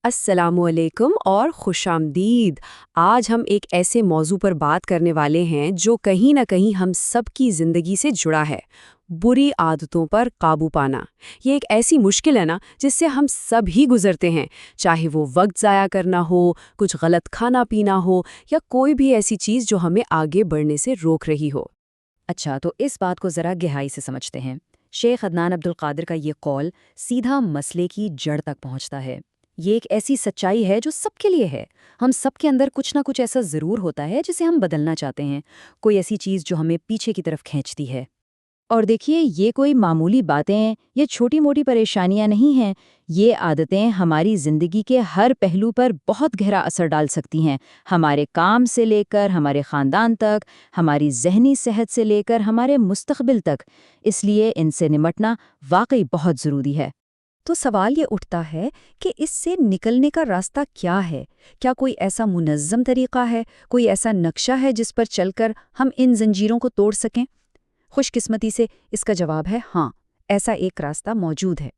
السلام علیکم اور خوش آمدید۔ آج ہم ایک ایسے موضوع پر بات کرنے والے ہیں جو کہیں نہ کہیں ہم سب کی زندگی سے جڑا ہے، بری عادتوں پر قابو پانا۔ یہ ایک ایسی مشکل ہے نا جس سے ہم سب ہی گزرتے ہیں، چاہے وہ وقت ضائع کرنا ہو، کچھ غلط کھانا پینا ہو یا کوئی بھی ایسی چیز جو ہمیں آگے بڑھنے سے روک رہی ہو۔ اچھا، تو اس بات کو ذرا گہرائی سے سمجھتے ہیں۔ شیخ عدنان عبدالقادر کا یہ قول سیدھا مسئلے کی جڑ تک پہنچتا ہے۔ یہ ایک ایسی سچائی ہے جو سب کے لیے ہے۔ ہم سب کے اندر کچھ نہ کچھ ایسا ضرور ہوتا ہے جسے ہم بدلنا چاہتے ہیں، کوئی ایسی چیز جو ہمیں پیچھے کی طرف کھینچتی ہے۔ اور دیکھیے، یہ کوئی معمولی باتیں یا چھوٹی موٹی پریشانیاں نہیں ہیں، یہ عادتیں ہماری زندگی کے ہر پہلو پر بہت گہرا اثر ڈال سکتی ہیں، ہمارے کام سے لے کر ہمارے خاندان تک، ہماری ذہنی صحت سے لے کر ہمارے مستقبل تک۔ اس لیے ان سے نمٹنا واقعی بہت ضروری ہے۔ تو سوال یہ اٹھتا ہے کہ اس سے نکلنے کا راستہ کیا ہے؟ کیا کوئی ایسا منظم طریقہ ہے، کوئی ایسا نقشہ ہے جس پر چل کر ہم ان زنجیروں کو توڑ سکیں؟ خوش قسمتی سے اس کا جواب ہے ہاں، ایسا ایک راستہ موجود ہے۔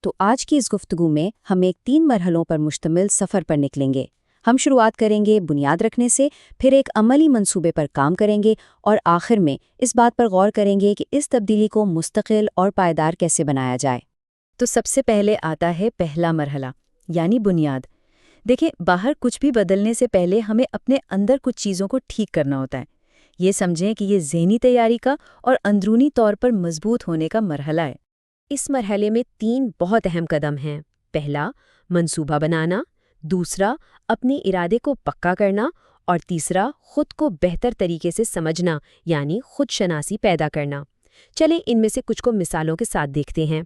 تو آج کی اس گفتگو میں ہم ایک 3 مرحلوں پر مشتمل سفر پر نکلیں گے۔ ہم شروعات کریں گے بنیاد رکھنے سے، پھر ایک عملی منصوبے پر کام کریں گے اور آخر میں اس بات پر غور کریں گے کہ اس تبدیلی کو مستقل اور پائیدار کیسے بنایا جائے۔ تو سب سے پہلے آتا ہے پہلا مرحلہ، یعنی بنیاد۔ دیکھیں، باہر کچھ بھی بدلنے سے پہلے ہمیں اپنے اندر کچھ چیزوں کو ٹھیک کرنا ہوتا ہے۔ یہ سمجھیں کہ یہ ذہنی تیاری کا اور اندرونی طور پر مضبوط ہونے کا مرحلہ ہے۔ اس مرحلے میں 3 بہت اہم قدم ہیں۔ پہلا، منصوبہ بنانا، دوسرا، اپنے ارادے کو پکا کرنا، اور تیسرا، خود کو بہتر طریقے سے سمجھنا، یعنی خود شناسی پیدا کرنا۔ چلیں ان میں سے کچھ کو مثالوں کے ساتھ دیکھتے ہیں۔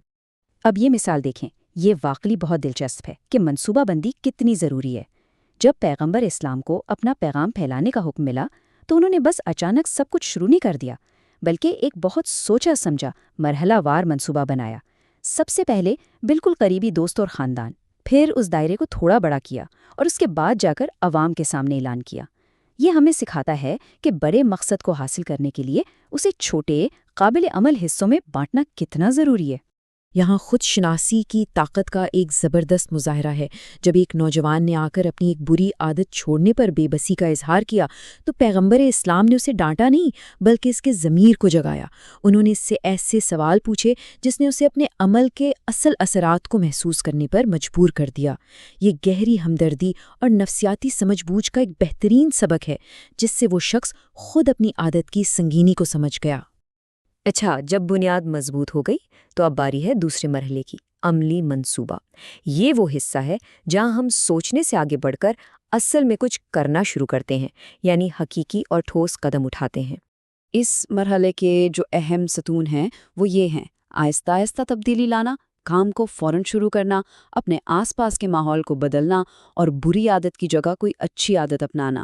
اب یہ مثال دیکھیں، یہ واقعی بہت دلچسپ ہے کہ منصوبہ بندی کتنی ضروری ہے۔ جب پیغمبر اسلام کو اپنا پیغام پھیلانے کا حکم ملا تو انہوں نے بس اچانک سب کچھ شروع نہیں کر دیا، بلکہ ایک بہت سوچا سمجھا مرحلہ وار منصوبہ بنایا۔ سب سے پہلے بالکل قریبی دوست اور خاندان، پھر اس دائرے کو تھوڑا بڑا کیا اور اس کے بعد جا کر عوام کے سامنے اعلان کیا۔ یہ ہمیں سکھاتا ہے کہ بڑے مقصد کو حاصل کرنے کے لیے اسے چھوٹے، قابل عمل حصوں میں بانٹنا کتنا ضروری ہے۔ یہاں خود شناسی کی طاقت کا ایک زبردست مظاہرہ ہے۔ جب ایک نوجوان نے آ کر اپنی ایک بری عادت چھوڑنے پر بے بسی کا اظہار کیا تو پیغمبر اسلام نے اسے ڈانٹا نہیں بلکہ اس کے ضمیر کو جگایا۔ انہوں نے اس سے ایسے سوال پوچھے جس نے اسے اپنے عمل کے اصل اثرات کو محسوس کرنے پر مجبور کر دیا۔ یہ گہری ہمدردی اور نفسیاتی سمجھ بوجھ کا ایک بہترین سبق ہے جس سے وہ شخص خود اپنی عادت کی سنگینی کو سمجھ گیا۔ اچھا، جب بنیاد مضبوط ہو گئی تو اب باری ہے دوسرے مرحلے کی، عملی منصوبہ۔ یہ وہ حصہ ہے جہاں ہم سوچنے سے آگے بڑھ کر اصل میں کچھ کرنا شروع کرتے ہیں، یعنی حقیقی اور ٹھوس قدم اٹھاتے ہیں۔ اس مرحلے کے جو اہم ستون ہیں وہ یہ ہیں: آہستہ آہستہ تبدیلی لانا، کام کو فوراً شروع کرنا، اپنے آس پاس کے ماحول کو بدلنا اور بری عادت کی جگہ کوئی اچھی عادت اپنانا۔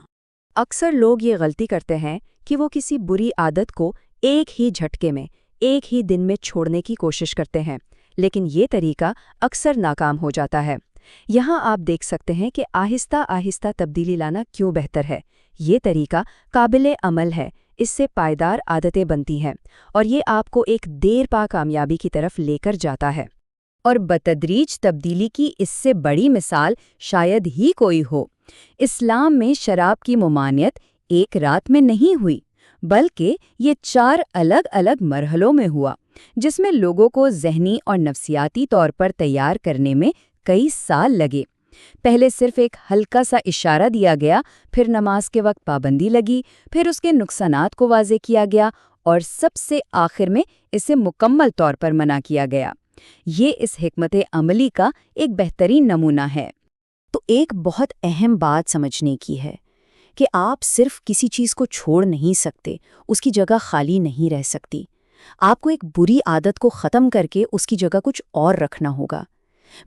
اکثر لوگ یہ غلطی کرتے ہیں کہ وہ کسی بری عادت کو ایک ہی جھٹکے میں، ایک ہی دن میں چھوڑنے کی کوشش کرتے ہیں، لیکن یہ طریقہ اکثر ناکام ہو جاتا ہے۔ یہاں آپ دیکھ سکتے ہیں کہ آہستہ آہستہ تبدیلی لانا کیوں بہتر ہے۔ یہ طریقہ قابل عمل ہے، اس سے پائیدار عادتیں بنتی ہیں اور یہ آپ کو ایک دیر پا کامیابی کی طرف لے کر جاتا ہے۔ اور بتدریج تبدیلی کی اس سے بڑی مثال شاید ہی کوئی ہو۔ اسلام میں شراب کی ممانعت ایک رات میں نہیں ہوئی، بلکہ یہ 4 الگ الگ مرحلوں میں ہوا، جس میں لوگوں کو ذہنی اور نفسیاتی طور پر تیار کرنے میں کئی سال لگے۔ پہلے صرف ایک ہلکا سا اشارہ دیا گیا، پھر نماز کے وقت پابندی لگی، پھر اس کے نقصانات کو واضح کیا گیا اور سب سے آخر میں اسے مکمل طور پر منع کیا گیا۔ یہ اس حکمت عملی کا ایک بہترین نمونہ ہے۔ تو ایک بہت اہم بات سمجھنے کی ہے کہ آپ صرف کسی چیز کو چھوڑ نہیں سکتے، اس کی جگہ خالی نہیں رہ سکتی۔ آپ کو ایک بری عادت کو ختم کر کے اس کی جگہ کچھ اور رکھنا ہوگا۔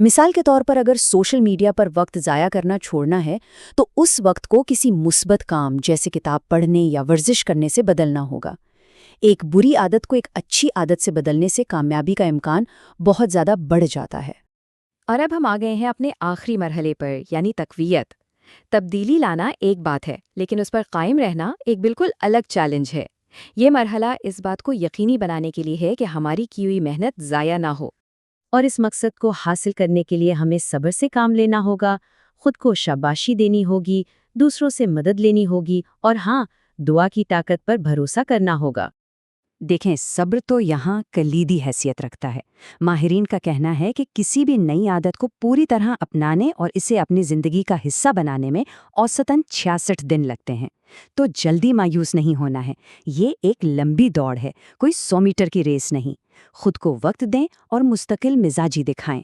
مثال کے طور پر اگر سوشل میڈیا پر وقت ضائع کرنا چھوڑنا ہے تو اس وقت کو کسی مثبت کام جیسے کتاب پڑھنے یا ورزش کرنے سے بدلنا ہوگا۔ ایک بری عادت کو ایک اچھی عادت سے بدلنے سے کامیابی کا امکان بہت زیادہ بڑھ جاتا ہے۔ اور اب ہم آ گئے ہیں اپنے آخری مرحلے پر، یعنی تقویت۔ تبدیلی لانا ایک بات ہے، لیکن اس پر قائم رہنا ایک بالکل الگ چیلنج ہے۔ یہ مرحلہ اس بات کو یقینی بنانے کے لیے ہے کہ ہماری کی ہوئی محنت ضائع نہ ہو۔ اور اس مقصد کو حاصل کرنے کے لیے ہمیں صبر سے کام لینا ہوگا، خود کو شاباشی دینی ہوگی، دوسروں سے مدد لینی ہوگی اور ہاں، دعا کی طاقت پر بھروسہ کرنا ہوگا۔ دیکھیں، صبر تو یہاں کلیدی حیثیت رکھتا ہے۔ ماہرین کا کہنا ہے کہ کسی بھی نئی عادت کو پوری طرح اپنانے اور اسے اپنی زندگی کا حصہ بنانے میں اوسطاً 66 دن لگتے ہیں۔ تو جلدی مایوس نہیں ہونا ہے، یہ ایک لمبی دوڑ ہے، کوئی 100 میٹر کی ریس نہیں۔ خود کو وقت دیں اور مستقل مزاجی دکھائیں۔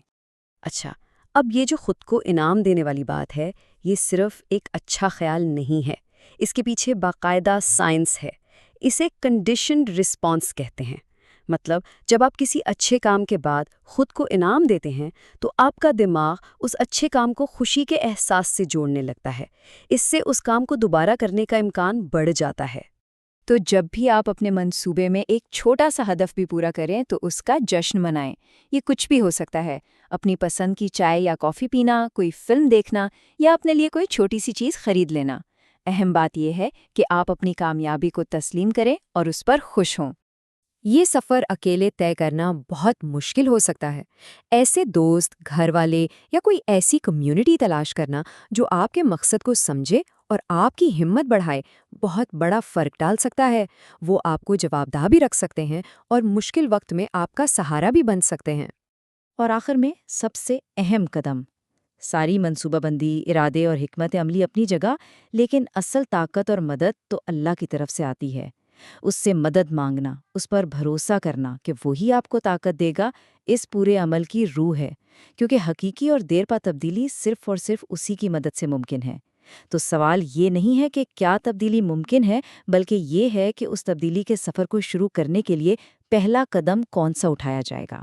اچھا، اب یہ جو خود کو انعام دینے والی بات ہے، یہ صرف ایک اچھا خیال نہیں ہے، اس کے پیچھے باقاعدہ سائنس ہے۔ اسے کنڈیشنڈ رسپانس کہتے ہیں۔ مطلب جب آپ کسی اچھے کام کے بعد خود کو انعام دیتے ہیں تو آپ کا دماغ اس اچھے کام کو خوشی کے احساس سے جوڑنے لگتا ہے۔ اس سے اس کام کو دوبارہ کرنے کا امکان بڑھ جاتا ہے۔ تو جب بھی آپ اپنے منصوبے میں ایک چھوٹا سا ہدف بھی پورا کریں تو اس کا جشن منائیں۔ یہ کچھ بھی ہو سکتا ہے، اپنی پسند کی چائے یا کافی پینا، کوئی فلم دیکھنا یا اپنے لیے کوئی چھوٹی سی چیز خرید لینا۔ اہم بات یہ ہے کہ آپ اپنی کامیابی کو تسلیم کریں اور اس پر خوش ہوں۔ یہ سفر اکیلے طے کرنا بہت مشکل ہو سکتا ہے۔ ایسے دوست، گھر والے یا کوئی ایسی کمیونٹی تلاش کرنا جو آپ کے مقصد کو سمجھے اور آپ کی ہمت بڑھائے، بہت بڑا فرق ڈال سکتا ہے۔ وہ آپ کو جوابدہ بھی رکھ سکتے ہیں اور مشکل وقت میں آپ کا سہارا بھی بن سکتے ہیں۔ اور آخر میں سب سے اہم قدم، ساری منصوبہ بندی، ارادے اور حکمت عملی اپنی جگہ، لیکن اصل طاقت اور مدد تو اللہ کی طرف سے آتی ہے۔ اس سے مدد مانگنا، اس پر بھروسہ کرنا کہ وہی آپ کو طاقت دے گا، اس پورے عمل کی روح ہے، کیونکہ حقیقی اور دیر پا تبدیلی صرف اور صرف اسی کی مدد سے ممکن ہے۔ تو سوال یہ نہیں ہے کہ کیا تبدیلی ممکن ہے، بلکہ یہ ہے کہ اس تبدیلی کے سفر کو شروع کرنے کے لیے پہلا قدم کون سا اٹھایا جائے گا۔